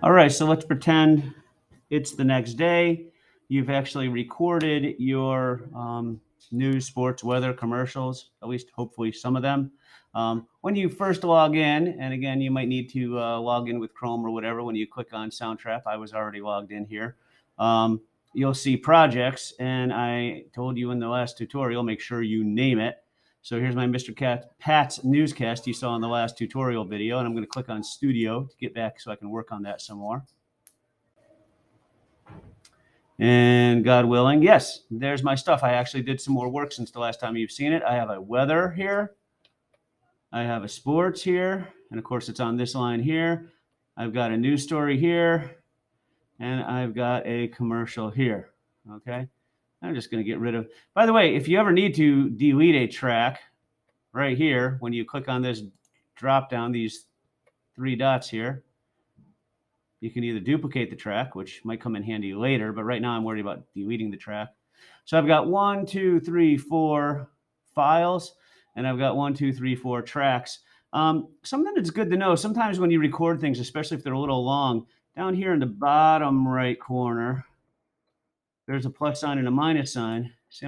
All right, so let's pretend it's the next day. You've actually recorded your news, sports, weather, commercials, at least hopefully some of them. When you first log in, and again, you might need to log in with Chrome or whatever. When you click on Soundtrap, I was already logged in here. You'll see projects, and I told you in the last tutorial, make sure you name it. So here's my Mr. Pat's newscast you saw in the last tutorial video, and I'm going to click on Studio to get back so I can work on that some more. And God willing, yes, there's my stuff. I actually did some more work since the last time you've seen it. I have a weather here. I have a sports here. And of course, it's on this line here. I've got a news story here. And I've got a commercial here. Okay. I'm just going to get rid of. By the way, if you ever need to delete a track right here, when you click on this drop down, these three dots here, you can either duplicate the track, which might come in handy later, but right now I'm worried about deleting the track. So I've got 1, 2, 3, 4 files, and I've got 1, 2, 3, 4 tracks. Something that's good to know, sometimes when you record things, especially if they're a little long, down here in the bottom right corner, there's a plus sign and a minus sign. See,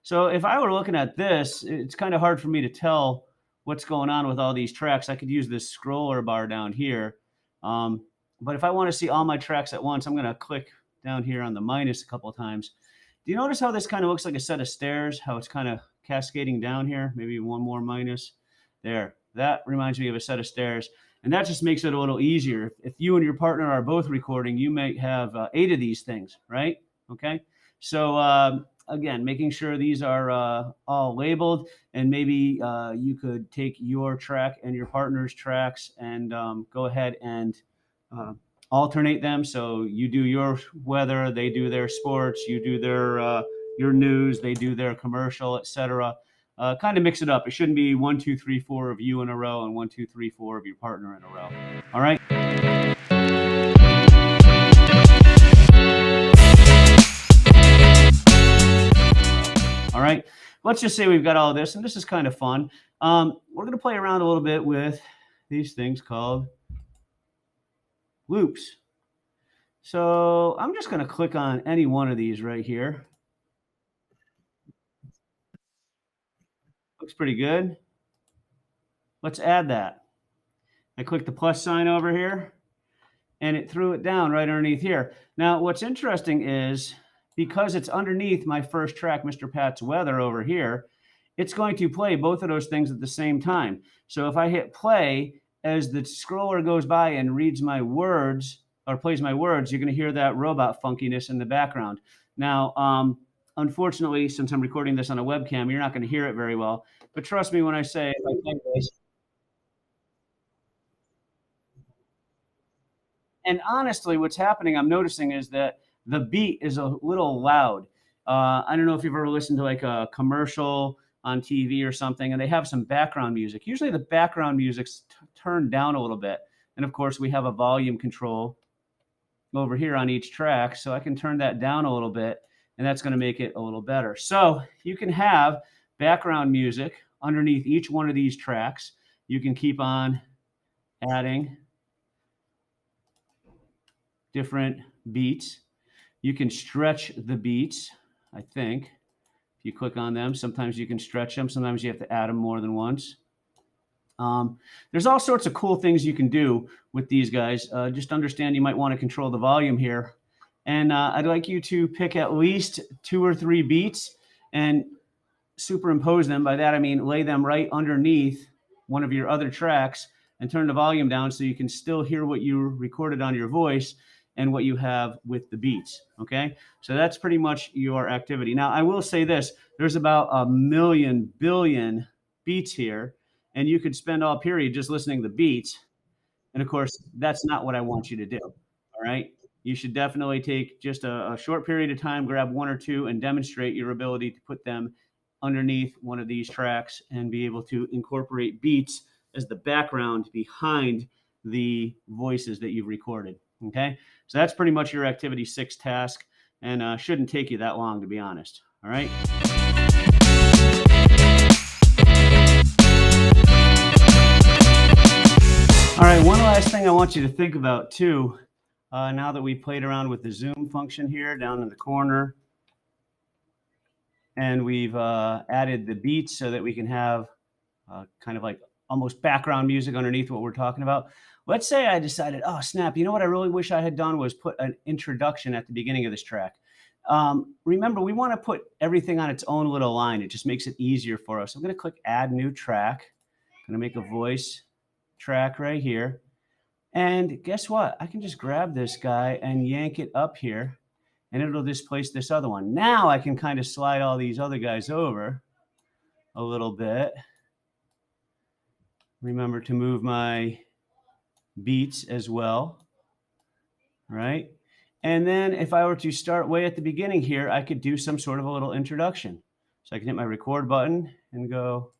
so if I were looking at this, it's kind of hard for me to tell what's going on with all these tracks. I could use this scroller bar down here. But if I want to see all my tracks at once, I'm going to click down here on the minus a couple of times. Do you notice how this kind of looks like a set of stairs, how it's kind of cascading down here? Maybe one more minus. There. That reminds me of a set of stairs. And that just makes it a little easier. If you and your partner are both recording, you might have 8 of these things, right? Okay. So again, making sure these are all labeled, and maybe you could take your track and your partner's tracks and go ahead and alternate them. So you do your weather, they do their sports, you do their your news, they do their commercial, etc. Kind of mix it up. It shouldn't be 1, 2, 3, 4 of you in a row and 1, 2, 3, 4 of your partner in a row. All right. All right. Let's just say we've got all this, and this is kind of fun. We're going to play around a little bit with these things called loops. So I'm just going to click on any one of these right here. Looks pretty good. Let's add that. I click the plus sign over here, and it threw it down right underneath here. Now, what's interesting is because it's underneath my first track, Mr. Pat's Weather over here, it's going to play both of those things at the same time. So if I hit play, as the scroller goes by and reads my words or plays my words, you're going to hear that robot funkiness in the background. Now, unfortunately, since I'm recording this on a webcam, you're not going to hear it very well. But trust me when I say, if I play this, and honestly, what's happening, I'm noticing, is that the beat is a little loud. I don't know if you've ever listened to like a commercial on TV or something, and they have some background music. Usually the background music's turned down a little bit. And of course, we have a volume control over here on each track, so I can turn that down a little bit, and that's going to make it a little better. So you can have background music underneath each one of these tracks. You can keep on adding different beats. You can stretch the beats, I think. If you click on them, sometimes you can stretch them. Sometimes you have to add them more than once. There's all sorts of cool things you can do with these guys. Just understand you might want to control the volume here. And I'd like you to pick at least 2 or 3 beats and superimpose them. By that, I mean lay them right underneath one of your other tracks and turn the volume down so you can still hear what you recorded on your voice and what you have with the beats, okay? So that's pretty much your activity. Now, I will say this. There's about 1 billion beats here, and you could spend all period just listening to the beats. And, of course, that's not what I want you to do, all right? You should definitely take just a short period of time, grab 1 or 2, and demonstrate your ability to put them underneath one of these tracks and be able to incorporate beats as the background behind the voices that you've recorded. Okay, so that's pretty much your activity 6 task, and shouldn't take you that long, to be honest. All right. All right, one last last thing I want you to think about too, now that we played around with the zoom function here down in the corner, and we've added the beats so that we can have kind of like almost background music underneath what we're talking about. Let's say I decided, oh snap, you know what I really wish I had done was put an introduction at the beginning of this track. Remember, we want to put everything on its own little line. It just makes it easier for us. I'm going to click Add New Track. I'm going to make a voice track right here. And guess what? I can just grab this guy and yank it up here, and it'll displace this other one. Now I can kind of slide all these other guys over a little bit. Remember to move my beats as well, right? And then if I were to start way at the beginning here, I could do some sort of a little introduction. So I can hit my record button and go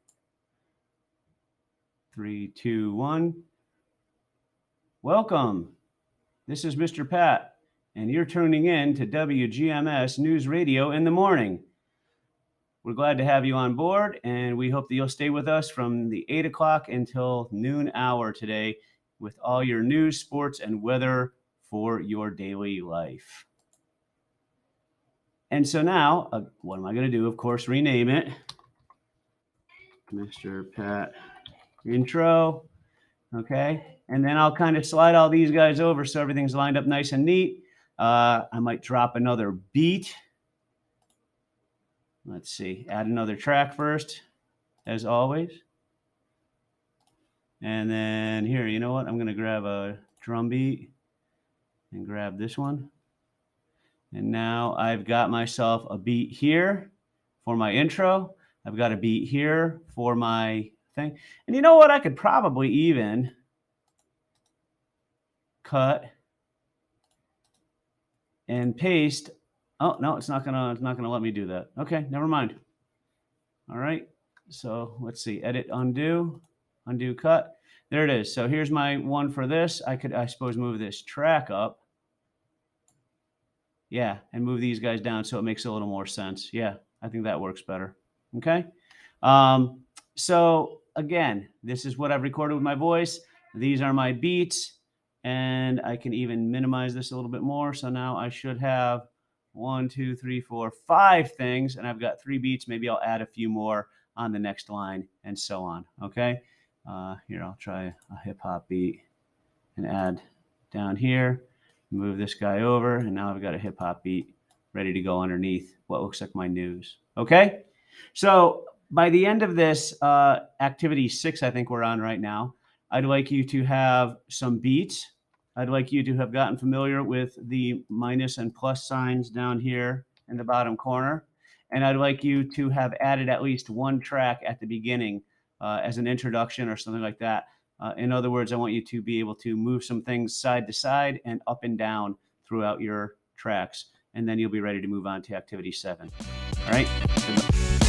3, 2, 1. Welcome. This is Mr. Pat, and you're tuning in to WGMS News Radio in the morning. We're glad to have you on board, and we hope that you'll stay with us from the 8 o'clock until noon hour today with all your news, sports, and weather for your daily life. And so now, what am I going to do? Of course, rename it Mr. Pat Intro. Okay. And then I'll kind of slide all these guys over so everything's lined up nice and neat. I might drop another beat. Let's see. Add another track first, as always. And then here, you know what? I'm going to grab a drum beat and grab this one. And now I've got myself a beat here for my intro. I've got a beat here for my thing. And you know what? I could probably even cut and paste. Oh, no, it's not gonna let me do that. Okay, never mind. All right. So let's see. Edit, undo, cut. There it is. So here's my one for this. I could, I suppose, move this track up. Yeah, and move these guys down so it makes a little more sense. Yeah, I think that works better. Okay. So again, this is what I've recorded with my voice. These are my beats, and I can even minimize this a little bit more. So now I should have 1, 2, 3, 4, 5 things, and I've got 3 beats. Maybe I'll add a few more on the next line, and so on. Okay. Here, I'll try a hip hop beat and add down here, move this guy over, and now I've got a hip hop beat ready to go underneath what looks like my news. Okay. So by the end of this activity 6, I think we're on right now, I'd like you to have some beats. I'd like you to have gotten familiar with the minus and plus signs down here in the bottom corner. And I'd like you to have added at least one track at the beginning as an introduction or something like that. In other words, I want you to be able to move some things side to side and up and down throughout your tracks. And then you'll be ready to move on to activity 7. All right. Good luck.